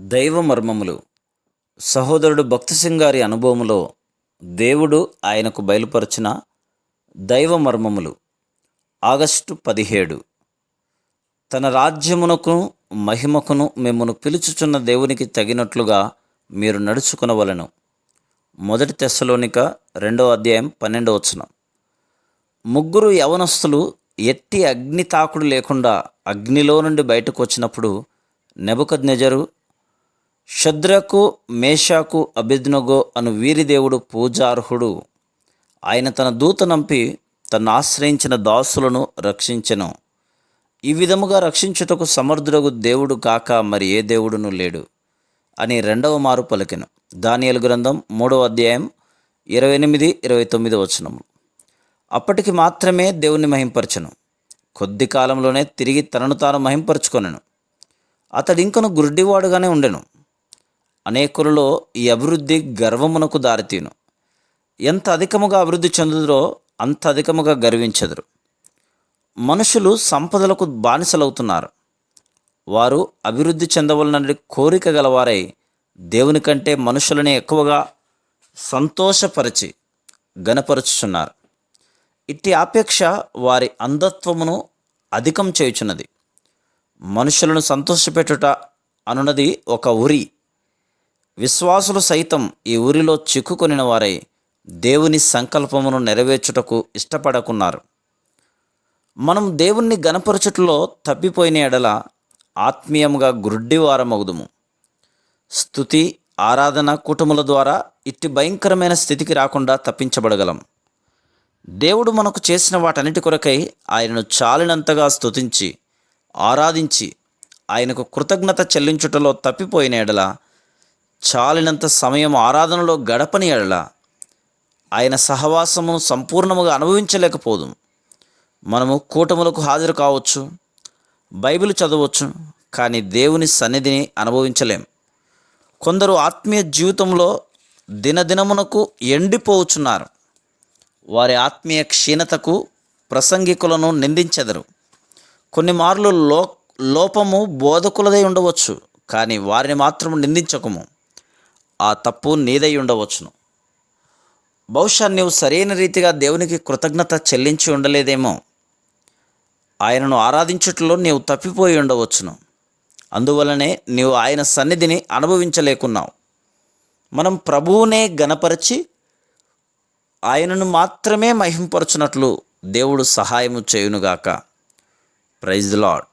దైవ మర్మములు. సహోదరుడు భక్తి సింగ్ గారి అనుభవములో దేవుడు ఆయనకు బయలుపరిచిన దైవ మర్మములు. ఆగస్టు 17. తన రాజ్యమునకు మహిమకును మిమ్మును పిలుచుచున్న దేవునికి తగినట్లుగా మీరు నడుచుకొనవలెను. 1 తెస్సలోనిక 2:12. ముగ్గురు యవనస్తులు ఎట్టి అగ్ని తాకుడు లేకుండా అగ్నిలో నుండి బయటకు వచ్చినప్పుడు నెబుకద్నెజరు, షద్రకు, మేషాకు, అబేద్నెగో అను వీరి దేవుడు పూజార్హుడు. ఆయన తన దూత నంపి తన్ను ఆశ్రయించిన దాసులను రక్షించెను. ఈ విధముగా రక్షించుటకు సమర్థుడగు దేవుడు కాక మరి ఏ దేవుడును లేడు అని రెండవ మారు పలికెను. దానియేలు గ్రంథం 3:28-29. అప్పటికి మాత్రమే దేవుని మహింపరచెను. కొద్ది కాలంలోనే తిరిగి తనను తాను మహింపరచుకొనెను. అతడు ఇంకను గుడ్డివాడుగానే ఉండెను. అనేకులలో ఈ అభివృద్ధి గర్వమునకు దారితీను. ఎంత అధికముగా అభివృద్ధి చెందుదురో అంత అధికముగా గర్వించెదరు. మనుషులు సంపదలకు బానిసలవుతున్నారు. వారు అభివృద్ధి చెందవలనని కోరిక గలవారై దేవుని కంటే మనుషులని ఎక్కువగా సంతోషపరిచి గణపరుచుచున్నారు. ఇట్టి ఆపేక్ష వారి అంధత్వమును అధికం చేయుచున్నది. మనుషులను సంతోషపెట్టుట అనున్నది ఒక ఉరి. విశ్వాసులు సైతం ఈ ఊరిలో చిక్కుకొనిన వారై దేవుని సంకల్పమును నెరవేర్చుటకు ఇష్టపడకున్నారు. మనం దేవుణ్ణి గణపరచుటలో తప్పిపోయిన ఎడల ఆత్మీయముగా గుడ్డివారమగుదుము. స్తుతి, ఆరాధన కూటముల ద్వారా ఇట్టి భయంకరమైన స్థితికి రాకుండా తప్పించబడగలం. దేవుడు మనకు చేసిన వాటన్నిటి కొరకై ఆయనను చాలినంతగా స్తుతించి ఆరాధించి ఆయనకు కృతజ్ఞత చెల్లించుటలో తప్పిపోయిన ఎడల, చాలినంత సమయం ఆరాధనలో గడపని ఎడల ఆయన సహవాసమును సంపూర్ణముగా అనుభవించలేకపోదు. మనము కూటములకు హాజరు కావచ్చు, బైబిల్ చదవచ్చు, కానీ దేవుని సన్నిధిని అనుభవించలేం. కొందరు ఆత్మీయ జీవితంలో దినదినమునకు ఎండిపోవచ్చున్నారు. వారి ఆత్మీయ క్షీణతకు ప్రసంగికులను నిందించెదరు. కొన్ని మార్లు లోపము బోధకులదై ఉండవచ్చు, కానీ వారిని మాత్రం నిందించకము. ఆ తప్పు నీదై ఉండవచ్చును. బహుశా నీవు సరైన రీతిగా దేవునికి కృతజ్ఞత చెల్లించి ఉండలేదేమో. ఆయనను ఆరాధించుటలో నీవు తప్పిపోయి ఉండవచ్చును. అందువలనే నీవు ఆయన సన్నిధిని అనుభవించలేకున్నావు. మనం ప్రభువునే గణపరచి ఆయనను మాత్రమే మహింపరచునట్లు దేవుడు సహాయము చేయునుగాక. Praise the lord.